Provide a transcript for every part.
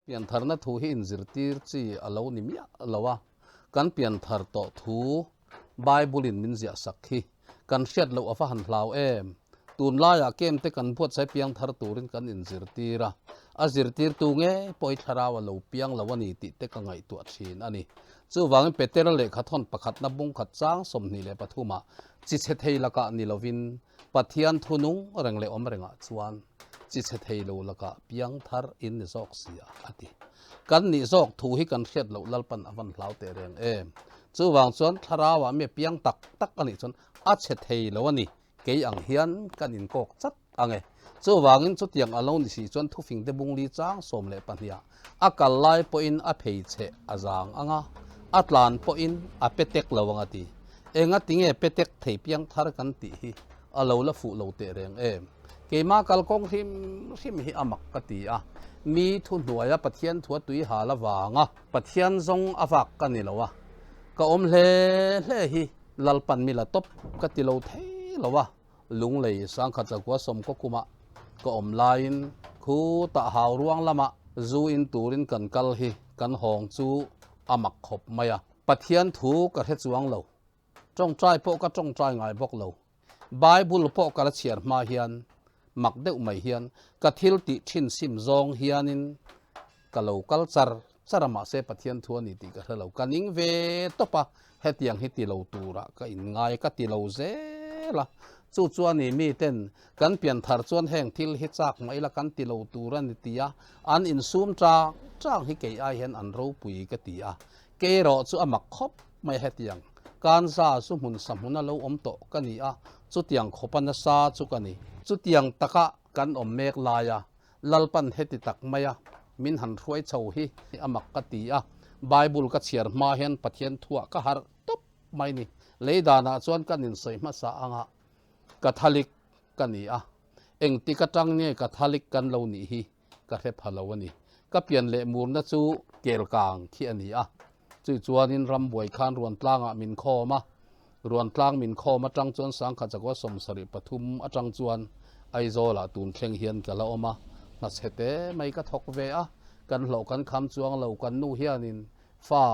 pian thar na thu hi in zirtir chi alo ni mi alowa kan pian thar to thu bible in min zia sakhi kan hriat lo afa han hlau em tun la ya kem te kan phuat sai piang thar turin kan in zirtira a zirtir tu nge poi tharawa lo piang lawani ti te ka ngai tu thin ani chu wang petel le khathon pakhat na bung khat chang somni le pathuma chi che thei laka ni lovin pathian thunung reng le om renga chuan chi che thei lo laka piang thar in ni zok sia ati kan ni zok thu hi kan hriat lo lalpan awan hlau te reng em chu wang chuan tharawa me piang tak tak ani chuan a che thei lo ani ke ang hian kan in kok chat ange chu wangin chu tiang alo ni si chuan thu fing te bung li chang som le pahnia a kal lai po in a phei che azang anga atlan po in a petek lawanga ti enga tinge petek thei piang thar kan ti hi alo la fu lo te reng em ke ma kal kong him hi amak ka ti a mi thu hnuaya pathian thua tui hala wanga pathian zong awak ka ni lowa ka om hle hi lalpan mi la top ka ti lo thei lowa lung lei sang kha chakwa som ko kuma ko om lain khu ta haw ruang lama zu in turin kan kal hi kan hong chu amak khop maya pathian thu ka he chuang lo trong trai po ka trong trai ngai bok lo bible po ka la chiar ma hian mak deuh mai hian ka thil ti thin sim zong hianin ka lo culture charama se pathian thu ani ti ka hlo kaning ve topa hetiang hi ti lo tura ka in ngai ka ti lo zela chu chuan ni mi ten kan pian thar chuan heng thil hi chak mai la kan ti lo tura ni tia an in sum trang hi ke ai hen an ro pui ka tia ke ro chu amak khop mai hetiang kan sa su mun samuna lo om to kani a chu tiang khopana sa chu kani chu tiang taka kan om mek laya lalpan heti tak maya min han ruai chho hi amak ka tia bible ka chiar ma hen pathian thua ka har top mai ni leidana chuan kan in soi ma sa anga catholic kani a engti ka tang ne catholic kan lo ni hi ka he phalo ani ka pian le mur na chu kel kang khi ani a chu chuan in ram boi khan ruan tlanga min khoma ruan tlang min khoma tang chuan sang kha chakwa som sari pathum atang chuan aizola tun thleng hian kala oma na chete mai ka thok ve a kan lo kan kham chuang lo kan nu hianin fa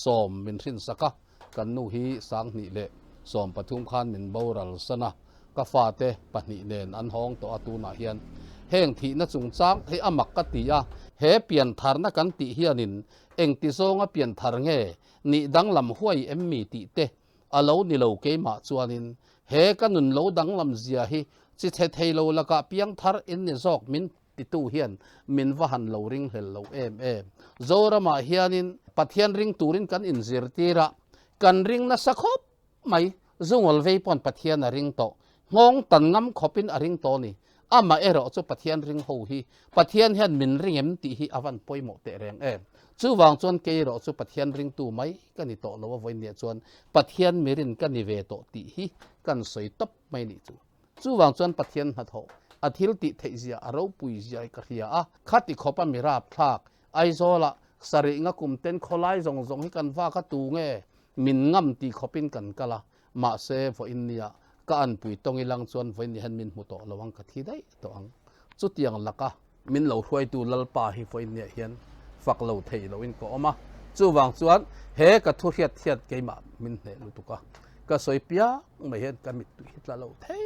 som min thin saka kan nu hi sang ni le som pathum khan min boral sana ka fa te pahni nen an hong to atuna hian heng thi na chung chang thei amak ka ti a he pian thar na kan ti hianin eng ti zonga pian thar nge ni dang lam huai emmi ti te alo ni lo ke ma chuanin he kanun lo dang lam zia hi chi the thei lo laka piang thar in ni zok min ti tu hian min va han lo ring hel lo em zorama hianin pathian ring turin kan in zir tira kan ring na sakhop mai zungol vei pon pathian a ring to ngong tan ngam khopin a ring to ni ama ero chu pathian ring ho hi pathian hian min ring em ti hi awan poimo te reng chu wang chuan ke ro chu pathian ring tu mai kani to lo voi ne chuan pathian mirin kani ve to ti hi kan soi top mai ni chu wang chuan pathian ha tho athil ti thei zia aro pui zia ka ria a khati khopa mirap thak aizola sari nga kumten kholai zong zong hi kan wa ka tu nge min ngam ti khopin kan kala ma se vo india ka an pui tongi lang chuan voi ni han min mu to lawang ka thi dai to ang chu tiang laka min lo hruai tu lalpa hi voi ne hian fak lo thei lo in ko oma chu wang chuan he ka thu hiat hiat keima min ne lu tuka ka soipia mai hen ka mit tu hitla lo thei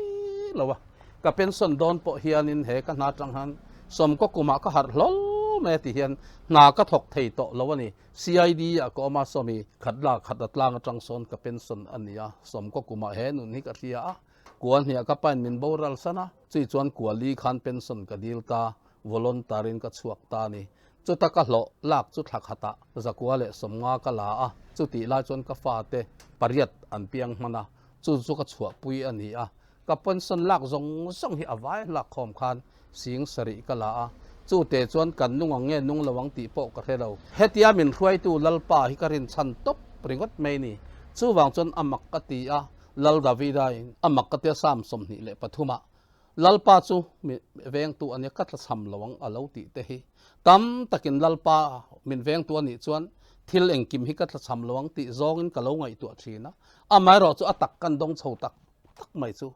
lowa ka pension don po hianin he ka na tang han som ko kuma ka har lol me ti hian na ka thok thei to lowani cid ya ko ma somi khatla khatatlang atang son ka pension ania som ko kuma he nun hi ka ria a kuan hia ka pan min boral sana chi chuan kuali khan pension ka dil ta voluntarin ka chuak ta ni chu ta ka hlo lak chu thak hata zakwa le somnga ka la a chu ti la chuan ka fa te pariat an piang mana chu ka chuak pui ani a ka pension lak zong song hi awai lak khom khan sing sari ka la a chu te chuan kan nunga nge nung lawang ti po ka helo hetia min hruai tu lalpa hi karin chan top pringot mai ni chu wang chuan amak ka ti a lal davida in amak ka te sam som ni le pathuma lalpa chu veng tu ania ka thla sam lawang alo ti te hi tam takin lalpa min veng tu ani chuan thil engkim hi ka thla sam lawang ti zong in ka lo ngai tu thina amai ro chu atak kan dong chho tak tak mai chu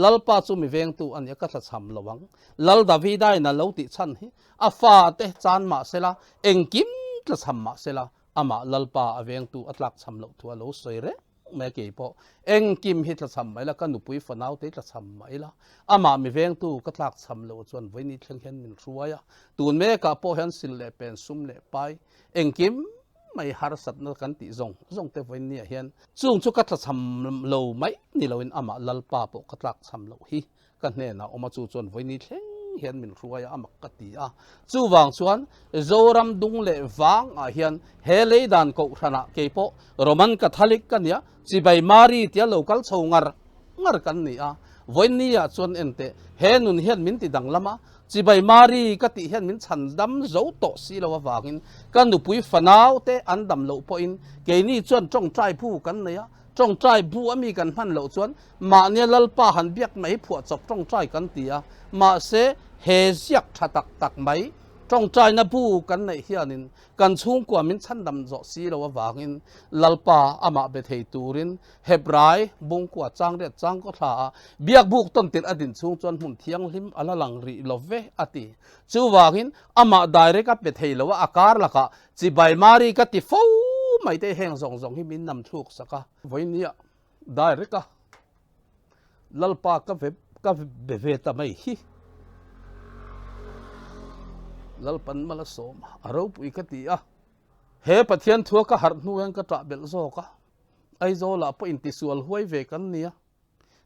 lalpa chu mi veng tu ania ka thla cham lowang lal davidai na lo ti chan hi afa te chan ma sela engkim tla cham ma sela ama lalpa aveng tu atlak cham lo thua lo soire me ke po engkim hi tla cham mai la kan upui fanau te tla cham mai la ama mi veng tu ka tlak cham lo chuan voini thleng hen min ruaya tun me ka po hen sil le pen sum le pai engkim mai har sat na kan ti zong te voini hian chung chu ka thla cham lo mai ni loin ama lalpa po ka tlak cham lo hi kan ne na oma chu chuan voini thleng hian min ruaya ama ka ti a chu wang chuan zoram dung le wang a hian he le dan ko thana ke po roman catholic kan ya chibai mari tia local chongar ngar kan ni a voini a chuan ente he nun hian min ti dang lama chibai mari ka ti hian min chan dam zo to si lo wangin kan nu pui fanau te an dam lo po in ke ni chuan tong trai phu kan ne ya tong trai bu ami kan man lo chuan ma ne lalpa han biak mai phu chop tong trai kan ti a ma se he siak thatak tak mai trong trai na bu kan nei hianin kan chung kwa min chan dam zo si lo wangin lalpa ama be thei turin hebrai bung kwa chang re chang ko tha biak buk ton tin adin chung chon hun thiang lim ala lang ri love ati chu wangin ama direct a be thei lo akar laka chi bai mari ka ti fo mai te heng zong hi min nam thuk saka voinia direct ka lalpa ka be ve ta mai hi lalpan mala som aro pui ka ti a he pathian thua ka har nuang ka tra bel zo ka ai zo la po intisual huai ve kan nia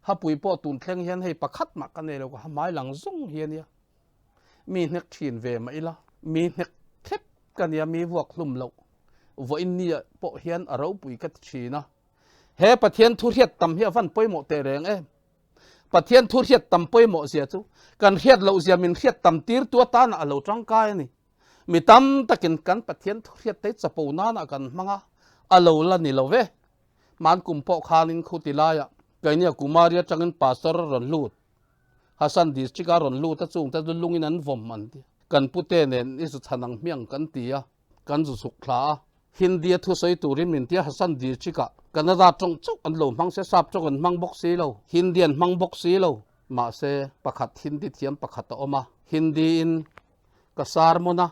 ha pui po tun thleng hian hei pakhat ma kan ne lo ka mai lang zong hian ya mi nek thin ve mai la mi nek thep kan ya mi vuak hlum lo vo in nia po hian aro pui ka thina he pathian thu riat tam hi van poimo te reng e pathian thu riat tam poimo sia chu kan riat lo zia min riat tam tir tua ta na lo tang kai ni mi tam takin kan pathian thu riat te chapo na na kan manga alo la ni lo ve man kum po khanin khutilaya kainia kumaria changin pastor ron lut hasan district a ron lut ta chung ta lungin an vom man ti kan pute nen isu thanang miang kan tia kan zu suk thla hindia thu soi turin min tia hasan district a Canada trong chok an lo mang se sap chok an mang bok si lo Hindian mang bok si lo ma se pakhat hindi thiam pakhat a oma hindi in kasar mona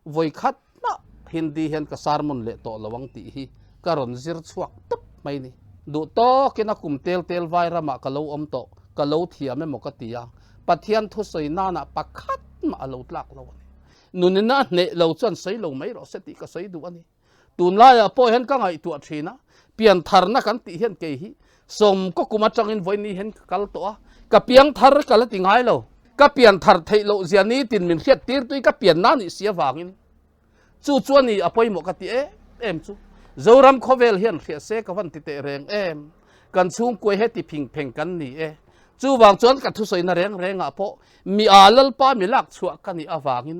voi khat na hindi hen kasar mon le to lawang ti hi karon zir chuak tap mai ni du to kina kum tel vai rama kalo om to kalo thiam me mokatia pathian thu soi na na pakhat ma alo tlak lo nunina ne lo chan sei lo mai ro se ti ka sei du ani tun la ya po hen ka ngai tu thina pian thar na kan ti hen ke hi som ko kuma changin voini hen kal to a ka piang thar kala ti ngai lo ka pian thar thei lo ziani tin min khiat tir tui ka pian na ni sia wangin chu chuani apoi mo ka ti em chu zoram khovel hian khia se ka van ti te reng em kan chung koi he ti phing pheng kan ni chu wang chuan ka thu soi na reng a po mi alal pa mi lak chua ka ni awangin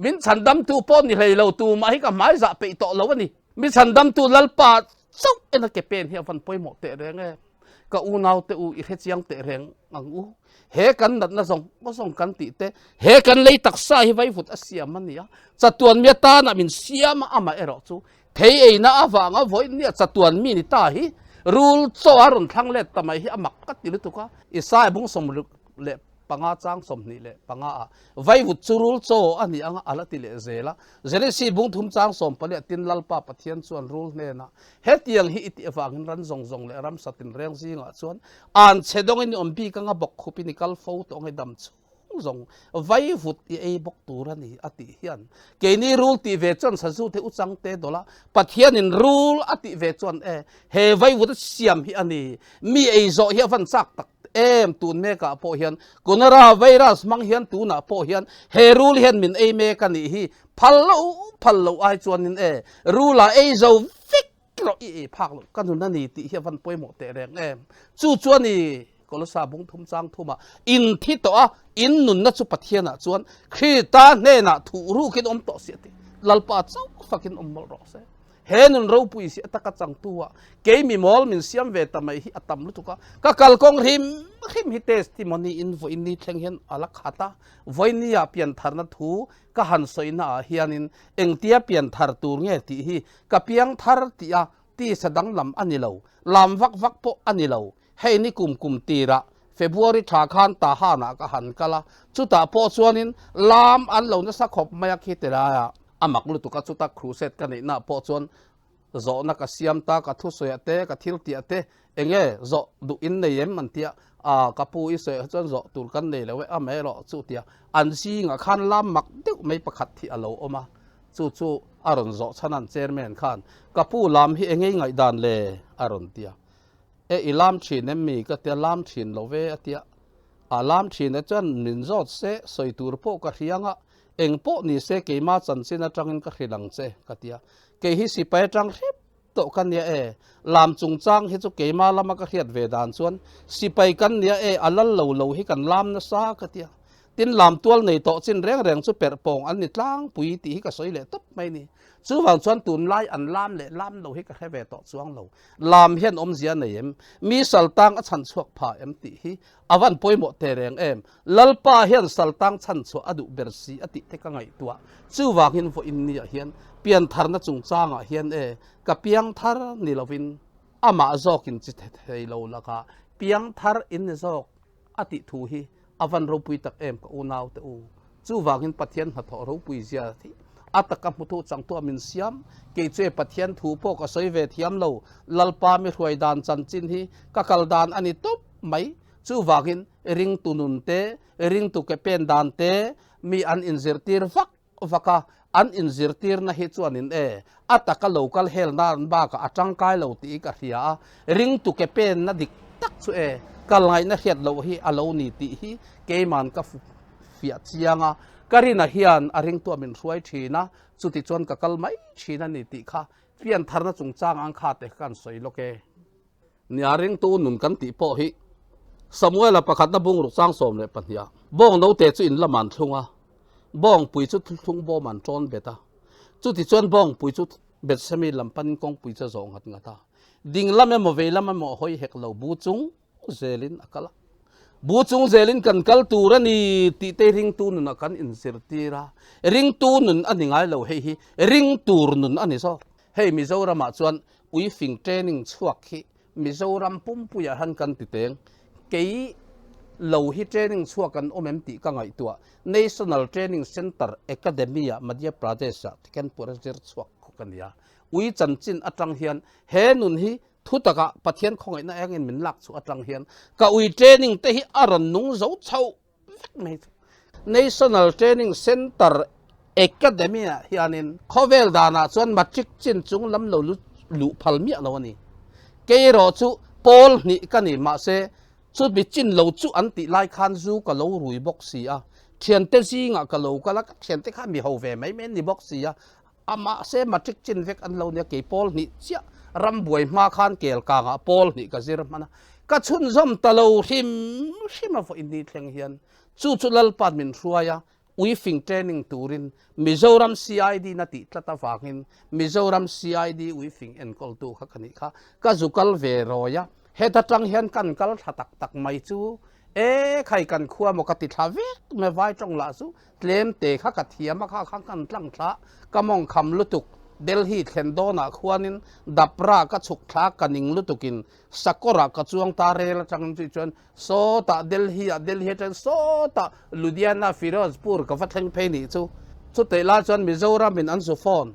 min chandam tu po ni hlei lo tu ma hi ka mai za pe to lo ani mi chandam tu lalpa chok ena ke pen hi van poi mo te reng ka u nau te u i he chiang te reng ang u he kan nat na song kan ti te he kan lei taksa hi vai fut asiam ania chatuan mi ta na min siam ama ero chu thei e na awanga voi ni chatuan mi ni ta hi rule cho aron thang le tamai hi amak ka ti lu tu ka isai bung som le panga chang som ni le panga a vai vut churul cho ani anga ala ti le zela zele si bung thum chang som pale tin lalpa pathian chuan rule ne na hetiang hi iti awangin ran zong le ram satin reng zinga chuan an chedong in ombi kanga bok khupinical fo to ngai dam chu zong vai vut e bok turani ati hian ke ni rule ti ve chon sa zu te uchang te dola pathian in rule ati ve chon he vai vut siam hi ani mi e zo hi van sak tak em tun me ka po hian kunara virus mang hian tu na po hian he rule hian min e me ka ni hi phallo ai chuan in rula e zo fik ro e phak lo kanun na ni ti hi van poi mo te reng em chu chuan ni kolosa bung thum chang thuma in thi to a in nun na chu pathiana chuan khita ne na thu ru kin om to se ti lalpa chau fakin om mol ro se henun ro pui si ataka chang tuwa ke mi mol min siam ve tamai hi atam lu tuka ka kalkong rim hi testimony in vo in ni thleng hen alak khata voinia pian tharna thu ka han soina hianin engtia pian thar tur nge ti hi ka piang thar ti a ti sadang lam ani lo lam vak po ani lo hei ni kum tira February tha khan ta ha na ka han kala chuta po chuanin lam an lo na sakhop maya khi teraya amak lu tu ka chuta cruset ka nei na po chuan zo na ka siam ta ka thu soya te ka thil tia te enge zo du in nei em man tia ka pu i se chuan zo tur kan nei lewe a me ro chu tia an si nga khan lam mak deuh mai pakhat thi alo oma chu aron zo chanan chairman khan ka pu lam hi engei ngai dan le aron tia ilam thin em mi ka tia lam thin lo ve atia alam thin a chan min zot se soitur po ka hianga eng po ni se ke ma chan sin atangin ka hrilang che ka tia ke hi si pai tang rip to kan ya lam chung chang hi chu ke ma lama ka hiat ve dan chuan si pai kan ya alal lo hi kan lam na sa ka tia tin lam tual nei to chin reng chu per pong an ni tlang pui ti hi ka soi le top mai ni chu wang chuan tun lai an lam le lam lo hi ka he ve to chuang lo lam hian om zia nei em mi saltang a chan chuak pha em ti hi awan poimo te reng em lalpa hian saltang chan chu adu bersi ati te ka ngai tua chu wang hin fo in ni hian pian thar na chung changa hian ka piang thar ni lovin ama zokin chi thei lo laka piang thar in zok ati thu hi avan ro pui tak em ka unaw te u chu wang hin pathian ha tho ro pui zia thi ataka mutu changtu min siam ke che pathian thu po ka soi ve thiam lo lalpa mi hruai dan chan chin hi ka kal dan ani top mai chu wangin ringtu nun te ringtu ke pen dan te mi an inzirtir vaka an inzirtir na hi chuanin ataka local hel nan ba ka atang kai lo ti ka hria ringtu ke pen na dik tak chu kalngai na hiat lo hi alo ni ti hi ke man ka fiat chianga karina hian aring tu min hruai thina chuti chuan ka kalmai thina ni ti kha pian tharna chungchang ang kha te kan soi loke ni aring tu nun kan ti po hi samuel a pakhat na bung ru chang som le pahia bong no te chu in laman thunga bong pui chu thung bo man ton beta chuti chuan bong pui chu bet semi lampan kong pui cha zong hat ngata ding lam mo ve lam mo hoi hek lo bu chung zelin akala bu chung zelin kan kal turani ti te ring tu nun kan in sirtira ring tu nun ani ngai lo hei hi ring tur nun ani so hei mizoram a chuan ui fing training chuak hi mizoram pumpuya han kan ti teng kei lo hi training chuak kan omem ti ka ngai tua national training center academia madhya pradesh tiken purajer chuak kan ya ui chanchin atang hian he nun hi thutaka pathian khongai na angin min lak chu atang hian ka ui training te hi aran nung zo chau mai national training center academia hianin khovel dana chuan matric chin chung lam lo lu phalmi lo ani ke ro chu pol ni kani ma se chu bi chin lo chu an ti lai khan zu ka lo rui bok si a thian te si nga ka lo ka la thian te kha mi ho ve mai men ni bok si a ama se matric chin vek an lo ne ke pol ni chia ram buai ma khan kel ka nga pol ni ka zir mana ka chun zom talo him fo in ni thleng hian chu lal pat min hruaya ui fing training turin mizoram cid na ti tlata wangin mizoram cid ui fing en kol tu kha khani kha ka zukal ve roya heta tang hian kan kal thatak tak mai chu khai kan khuwa mo ka ti tha ve me vai tong la su tlem te kha ka thiam kha kan tlang tha kamong kham lutuk Delhi thendona khuanin dapra ka chuk thla kaning lutukin sakora ka chuang ta rel chang chi chuan so ta Delhi tan so ta Ludhiana Firozpur ka fatheng pheini chu te la chuan Mizoram min an su phone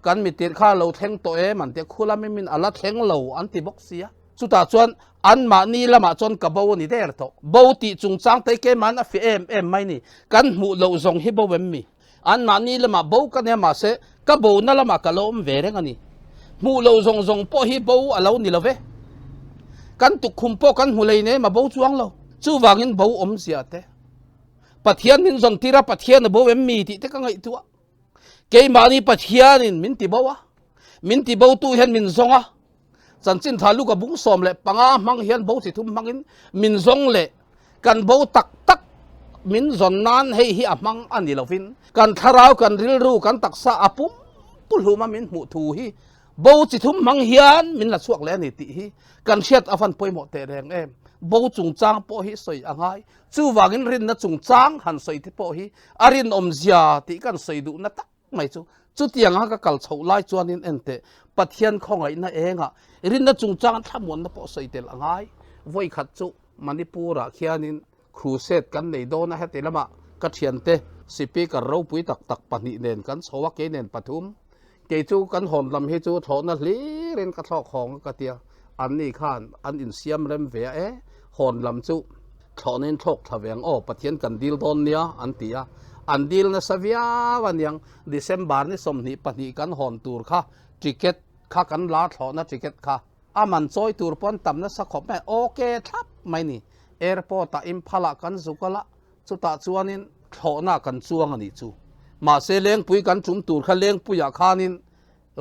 kan mi tir kha lo theng to man te khulami min ala theng lo an ti boxia chu ta chuan an ma ni lama chuan ka bo ni der to bo ti chung chang te ke man a fi em mai ni kan mu lo zong hi bo wem mi an ma ni lama bo ka ne ma se ka bo na lama ka lom ve reng ani mu lo zong po hi bo alo ni love kan tu khum po kan hulei ne ma bo chuang lo chu wangin bo om sia te pathian min zon tira pathian bo em mi ti te ka ngai tua ke mani pathian in min ti bo tu hian min zonga chanchin thalu ka bung som le panga mang hian bo si thum mangin min zong le kan bo tak min zon nan hei hi amang ani lovin kan tharau kan rilru kan taksa apum pulhuma min mu thu hi bo chi thum mang hian min la chuak le ni ti hi kan hiat afan poimo te reng em bo chung chang po hi soi angai chu wangin rin na chung chang han soi ti po hi arin om zia ti kan soi du na tak mai chu tiang ka kal chho lai chuanin ente pathian khongai na enga rin na chung chang thamon na po soi tel angai ไว้ขัดจุมันนี่ปูระเขียนินครูเซตกันในโดนนะฮะแต่ละมากัดเชียนเตสิปีกับเราปุยตักปนิเนนกันสวะเกเนนปทุมเกจูกันหอนลำเฮจูโถนั่นลีเรนกระทอกของกระเตียอันนี้ข้านอันอินเซียมเรมเวะหอนลำจูโถนินโชกทะเวงปะเทียนกันดิลโดนเนียอันเตียอันดิลนะสวียวันยังดิเซมบาร์นี่สมนิปนิกันหอนตูร์ค่ะจิเกตค่ะกันลาโถนะจิเกตค่ะมันซอยตูร์ปอนตำนะสักขบแม่โอเคทับไม่นี่แอร์พอร์ตอิมพลากันสุกละสุตาจวนินโถน่ากันจวงอันนี้จูมาเสเลงปุยกันจุ่มตูร์ค่ะเลงปุยอาคานิน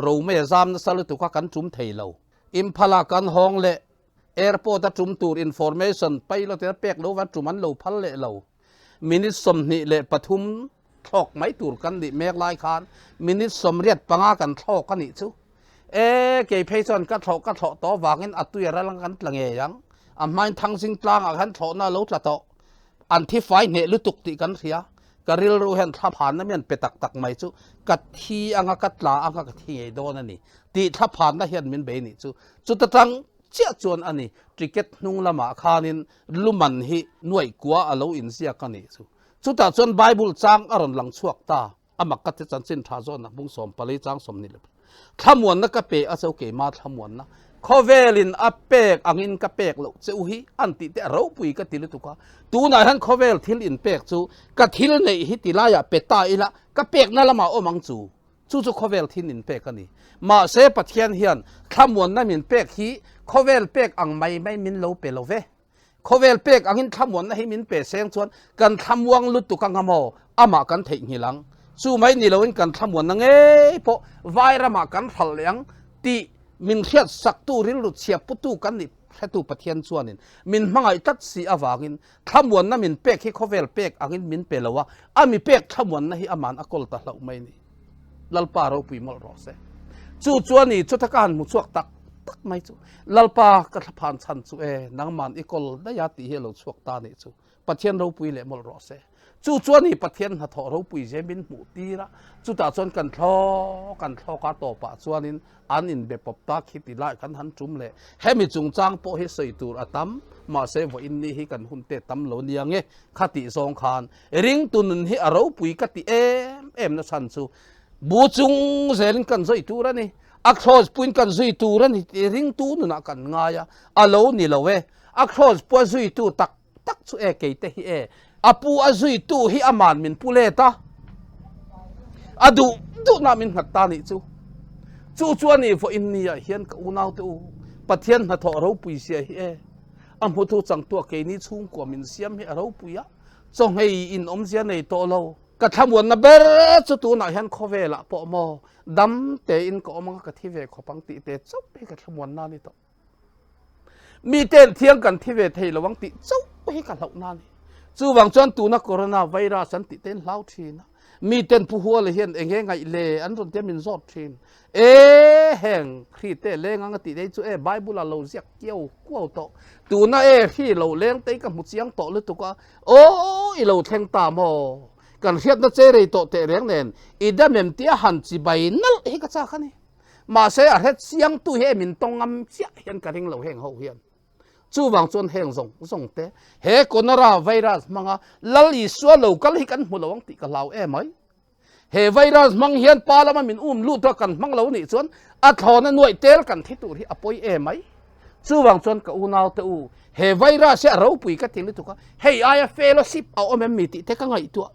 เราไม่จำนะสลุตุค่ะกันจุ่มเทยเราอิมพลากันห้องเละแอร์พอร์ตจุ่มตูร์อินฟอร์เมชันไปเราจะเปียกเราวันจุ่มมันเราพันเละเรามินิสมนิเละปทุมทอกไม่ตูร์กันดิเมกลายคานมินิสมเรียดปังอากันทอกกันนี่จูเกยเพย์ซอนก็ทอกต่อวางเงินอัตุยระลังกันหลังเงียงไม่ทั้งสิ่งกลางอันทอน่าลุ้นละต่ออันที่ไฟเนี่ยลุตุกติกันเสียกริลรู้เห็นทับผ่านนั่นมันเป็นตักไม่จูกัดทีอังกัดลาอังกัดทีไอโดนนั่นนี่ตีทับผ่านนั่นเห็นมันเบนี่จูตั้งเจ้าจวนอันนี้จิเก็ตนุ่งละมาคานินลุมันฮีหน่วยกัวอโลอินเสียกันนี่จูแต่จวนไบเบิลจางอรอนหลังชวกตามักกัดจันสินทาจอนนะบุ้งสมปลีจางสมนี่เลยทำวันนักกะเปอาเซลเกมาทำวันนะข้อเวลินอเปกอังอินกะเปกเราเจ้าฮีอันติเตเราปุยกะติลุตุกะตูนายฮันข้อเวลทิลอินเปกจูกะทิลในฮิติลายะเปตาอิละกะเปกนั่นละมาโอมังจูข้อเวลทิลอินเปกกันนี่มาเสปะเทียนเฮียนทำวันนั้นมินเปกฮีข้อเวลเปกอังไม่มินโลเปโลเวข้อเวลเปกอังอินทำวันนั้นให้มินเปเซงชวนกันทำวังลุตุกังฮามอมากันเทหิลังสู้ไม่นี่เราเห็นกันทำวันนั้นเพราะไวรัสมากันผลยังตีมินเทียสักตูริลุเชียปุตุกันนี่แค่ตูปะเทียนส่วนนี่มินมังไอตัดสีอวากินทำวันนั้นมินเปกให้เขาเวลเปกอันมินเปลวะมีเปกทำวันนั้นให้อามันอากลตะเราไม่นี่ลัลปาเราปุยมอลรอเซจู่จวนนี่จุดการมุสวกตักไม่จู่ลัลปากระพานชันจู่นังมันอีกลได้ยาติเฮลสวกตานี่จู่ปะเทียนเราปุยเละมอลรอเซจู่จวนนี่ปะเทียนหัดเราปุยเจมินหมูตีละจู่ตาจวนกันท้อกาโตปะจวนนินอันอินเบปตาคิดติไลกันหันจุ่มเละให้มีจุงจางโปให้ใส่ตูอัตัมมาเซวอินนี่ให้กันหุ่นเตตัมเหล่านี้ไงคติสองคานริงตุนให้เราปุยกติเอ็มนะชันจู่บูจุงเซลินกันใส่ตูระนี่อักโซสปุยกันใส่ตูระนี่ริงตูนนักกันง่ายอะเหล่านี่เหล่าอักโซสปุยใส่ตูตักจู่เกยเตฮิอาปูอาซุยตูฮิอามันมินปูเลตาอดูนามินหัตตานี่จู่จวนนี่ฟอินนี่เฮียนกูนาวตูปะเทียนหัดทอเราปุยเสียฮิอันพุทธจังตัวเกนี่ชุ่มกว่ามินเสียมฮิเราปุยจงให้อินอมเสียในโตเรากระทำวันนับเบรจู่ตัวน่ะเฮียนข้อเวละปอมอดำเตอินก็อมังกะทิเวขอปังติเตจุบให้กระทำวันนั้นนี่ต่อมีเต้นเทียงกันที่เวทีระวังติจุบให้กันเหล่านั้นจู่วังจวนตูนักโคโรนาไวรัสสันติเต้นเล่าทีนะมีเต้นผู้หัวเลยเห็นเองไงเลอันตรเต้นมินซอดทีนแห่งครีเต้เล้งอังติได้จู่ไบเบิลเราเสียเกี่ยวกู้โตตูน่าที่เราเล้งเต้กับมุเสียงโตหรือตุกะโอ้ยเราแทงตามอกันเทียดน่าเจริญโตเตเลี้ยงเน่นอีดาเมมเตียหันจีใบนั่นเฮกจ้าคันนี่มาเสียเฮ็ดเสียงตู้เฮมินตองงำเสียเห็นกันเองเราแห่งเฮาเห็นจู่บางส่วนแห่งส่งเตะเฮโคนาราไวรัสมังลลีสัวเหลวกันให้กันหัวหลวงติกันเหลาไหมเฮไวรัสมังเฮียนปาแล้วมันลูดกันมังเหลานี่ส่วนอัฐอนหน่วยเตลกันที่ตัวที่อปอยไหมจู่บางส่วนกับอุณาวตัวเฮไวรัสเสียเราปุยกันที่นี่ตัวก็เฮไอเฟลสิบเอาแม่มีติเทกันไงตัว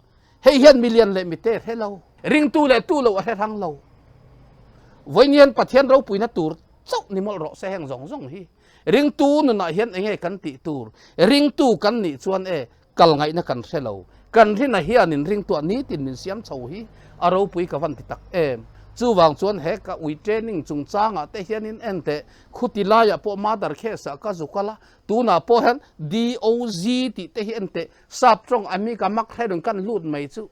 เฮเฮียนมิลเลียนเลยมีเตะให้เราริงตู้เลยตู้เราอะไรทั้งเราวันนี้ประเทศเราปุยนัดตัวเจ้านี่มันรอแสงส่งฮีริงตูนั่นน่ะเห็นเองกันติตูริงตูกันนี่ชวนกัลไงนักกันเสลากันที่น่ะเฮียนินริงตัวนี้ตินมินเสียมเฉาฮีอารมณ์ปุยกับวันติตักจู่วางชวนเฮกวิเทนิ่งจุงจ้างแต่เฮียนินเตขุติลายพอมาดาร์เคสก็จุกละตูน่ะพอเห็น DOZ ติแต่เฮียนเตสับตรงอเมริกามักให้ดึงกันลูดไม่จู่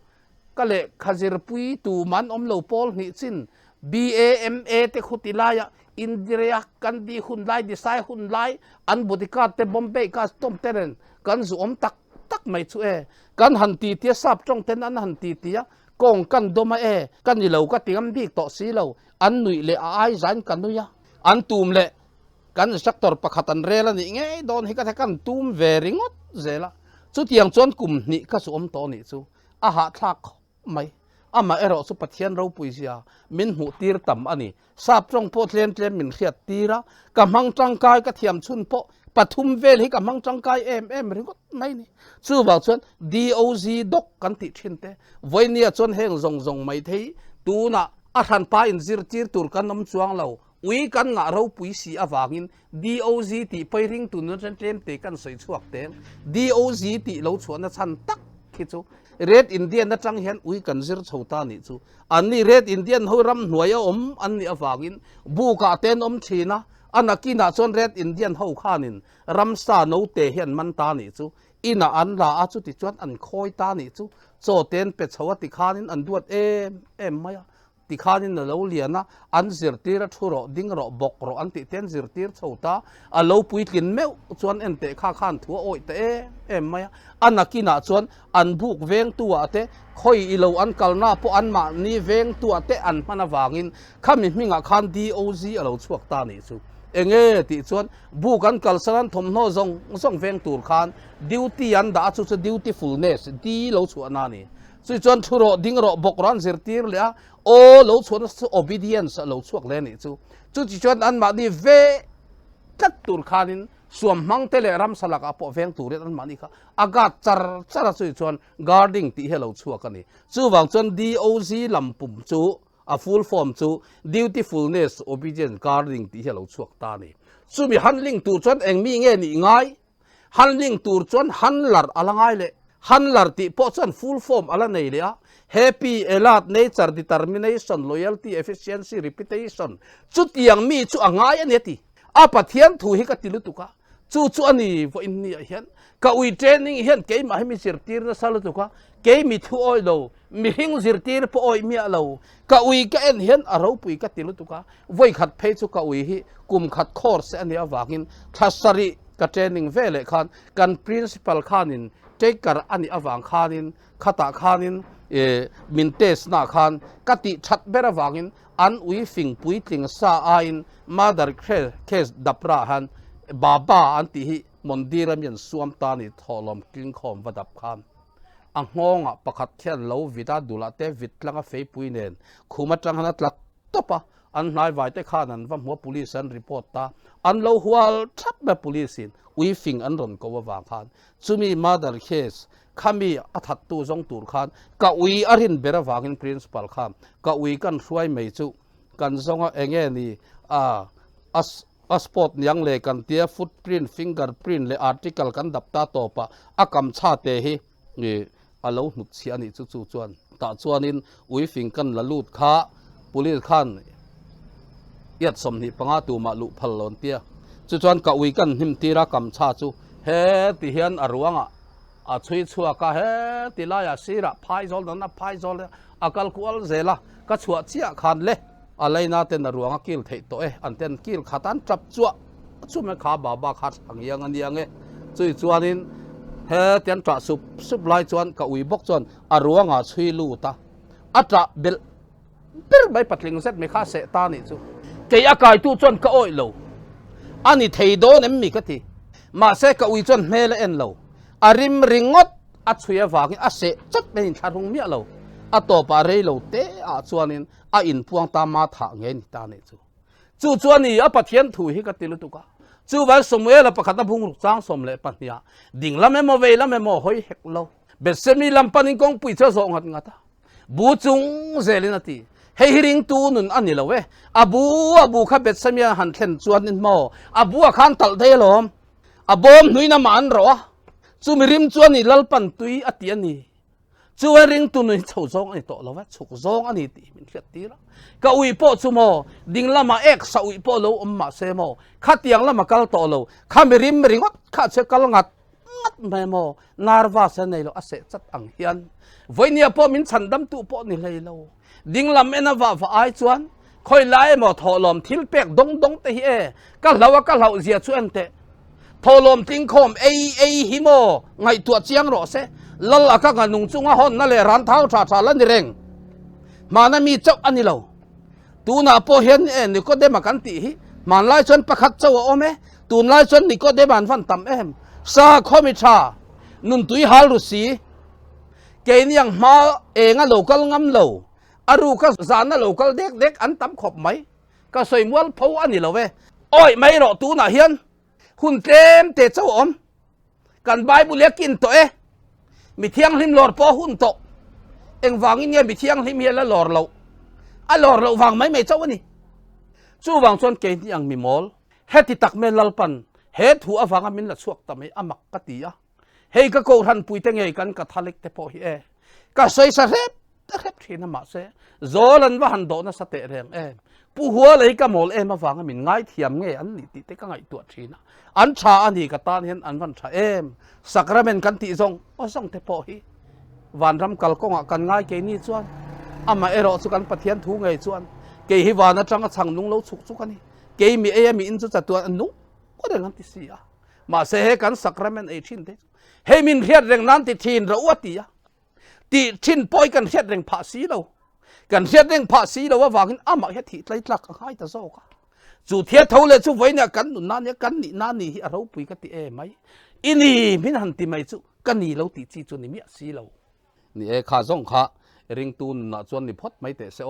ก็เลยขจิรปุยตูมันโลปอลนี่จิน BAMA เตขุติลายอินเดียกันดีหุ่นไล่ดีไซน์หุ่นไล่อันบริการเตบอมเบย์ก็ต้มเตรนกันสูมตักไม่ช่วยกันหันตีเตียสับจงเตนอันหันตีเตียกองกันโดมากันยี่เหล่าก็ตีกันบีกต่อสีเหล่าอันหนุ่ยเละไอ้ยันกันนุยอันตูมเละ kan sector pakhatan rela ni nge don hi ka kan tum veringot zela chu tiang chon kum ni ka su om to ni chu a ha thak mai ama ero su pathian ro puisia min hu tir tam ani sap trong po tlen min khiat tira ka mang tang kai ka thiam chun po pathum vel hi ka mang tang kai em ringot mai ni chu wa chon doz dok kan ti thin te voinia chon heng zong mai thei tu na a than pa in zir tir tur kan nom chuang lo ui kan nga ro puisi awangin doz ti pairing tu no chen te kan soi chuak te doz ti lo chuan chan tak khi chu Red Indian na chang hian ui kan zir chhota ni chu ani Red Indian horam hnuaya om an ni awangin bu ka ten om thina anakina chon Red Indian ho khanin ramsa no te hian man ta ni chu ina an la a chu ti chuan an khoi ta ni chu cho ten pe chhawa ti khanin an duat em maya ti khanin na lo liana an zir tira thuro ding ro bok ro an ti ten zir tir chhota a lo pui tlin meu chuan en te kha khan thu oi te em maya anakina chuan an buk veng tua te khoi ilo an kalna po an ma ni veng tua te an mana wangin khami minga khan doz alo chuak ta ni chu enge ti chuan buk an kalsaran thom no zong veng tur khan duty an da chu dutifulness di lo chu anani chu chuan thuro ding ro bok ran zir tir le o lo chuan obedience lo chuak le ni chu chi chuan an ma ni ve tat tur khanin suam mang tele ram salaka po veng turet an mani kha aga char chu chuan guarding ti hello chuak ani chu wang chuan doz lampum chu a full form chu dutifulness obedience guarding ti hello chuak ta ni chu mi handling tu chuan eng mi nge ni ngai handling tur chuan handlar alangai le handlar ti po chuan full form ala nei le a happy alert nature determination loyalty efficiency reputation chu tiang mi chu angai ani ti a pathian thu hi ka tilu tuka chu ani vo in ni hian ka ui training hian ke ma mi sir tir na sal tuka ke mi thu oi lo mi hing zir tir po oi mi lo ka ui ka en hian aro pui ka tilu tuka voi khat phei chu ka ui hi kum khat course ani awangin thasari ka training vele khan kan principal khanin taker ani awang khanin khata khanin min test na khan kati that bera wangin an ui fing pui tling sa ain mother case dapra han baba anti hi mondira mian suam ta ni tholom king khom vadap khan ang ngonga pakhat khian lo vida dula te vitlanga fei pui nen khuma tang hana tlak topa an hnai vai te khan an va mo police an report ta an lo hual thap ba police in ui fing an ron ko wa khan chumi mother case khami athat tu zong tur khan ka ui arin bera wangin principal khan ka ui kan hruai mei chu kan zonga enge ni a spot nyang le kan tia footprint fingerprint le article kan dapta topa akam cha te hi ni alo hnuk chi ani chu chuan ta chuanin ui fing kan la lut kha police khan yat som ni panga tu ma lu phalon tia chu chuan ka ui kan him tira kam cha chu he ti hian arwanga a chui chua ka he ti la ya sira phai zol na phai zol akal kual zela ka chua chia khan le alaina ten na ruanga kil thei to an ten kil khatan trap chua chu me kha baba khat angiang aniang chui chuanin he ten tra sup lai chuan ka ui bok chuan a ruanga chui lu ta atra bel bai patling set me kha se ta ni chu ke akai tu chuan ka oi lo ani thei do nem mi ka ti ma se ka ui chuan mele en lo arim ringot a chuya wangin a se chat bein tharung mi lo a to pa rei lo te a chuanin a in puang ta ma tha nge ni ta ne chu chuani a pathian thu hi ka tilu tuka chu ba somwela pakhat na bung chang som le pahnia ding lam emo ve lam emo hoi hek lo besemi lam panin kong pui cha zong hat ngata bu chung zelinati hei hiring tu nun ani lo we abu kha besemi han thlen chuan in mo abu a khan tal de lom abom nuina man ro chu mirim chuani lalpan tui atiani chu Ringtu Nun chho zong ani to lo wa chuk zong ani ti min khat tira ka ui po chu mo ding lama ek sa ui po lo ma se mo khatiang lama kal to lo khamirim ringot kha che kal ngat me mo narva se nei lo ase chat ang hian voinia po min chandam tu po ni lei lo ding lam ena wa ai chuan khoi lai mo tholom thil pek dong te hi ka hlaw zia chu an te tholom ting khom ei hi mo ngai tua chiang ro se lal aka nga nung chunga hon na le ran thau tha lan reng mana mi chau ani lo tu na po hian en ni ko de ma kan ti hi มันไล่ชนประคัดเจ้าโอเมตูนไล่ชนนี่ก็ได้บานฟันต่ำซาคอมิชานุนตุยฮาลุสีเกณฑ์ยังมาเองอะโลกัลงำโลอารูก็สารนะโลกัลเด็กอันต่ำขบไหมก็สวยมัวเพราะอันนี้เราเว้โอ้ยไม่หรอกตูน่ะเฮียนหุ่นเต็มเตะเจ้าอมกันใบบุเลียกินตัวมีเที่ยงริมหลอดพอหุ่นโตเอ็งวางเงี้ยมีเที่ยงริมเฮียแล้วหลอดเราหลอดเราวางไม่เจ้าวันนี้จู่วางส่วนเกณฑ์ยังมีมอลเฮติตักเมลัลปันเฮดหัวฟังมินละสวกตะไม่อามักกติยาเฮก็โกทันปุยเตงเฮกันกะทะเล็กเตพอฮีก็สวยสะเร็บทีน่ะมาเสโซลันว่าหันโดนะสเตเรงปูหัวเลยก็มอลมาฟังมินง่ายเทียมเงอันนี้ติเตก็ง่ายตัวทีน่ะอันชาอันนี้ก็ตานเห็นอันวันชาสักระเมนกันติซงโอ้ซงเตพอฮีวันรำกัลก็งกันง่ายเกนี่ส่วนอามารอสุกันปะเทียนทูไงส่วนเกฮิวานะจังสังนุงเราสุกกันนี่เกมีมีอินจุจัตัวอันนุก็ได้งั้นติเสียมาเสหกันสักระเมนชินเดเฮมินเรียดเร่งนั้นติทีนเราอวดตีติชินปอยกันเรียดเร่งภาษีเรากันเรียดเร่งภาษีเราว่าวางอามาเฮติไล่ลักให้ตะโซกจู่เทียเท่าเลยจู่ไว้เนี่ยกันนุนนั่นเนี่ยกันนี่นั่นนี่เราปุยกันติไหมอินี่มินหันติไม่จู่กันนี่เราติจีจนนี่มีสีเรานี่ข้าส่งข้าริงตูนน่ะจวนนี่พดไม่เตะเสีย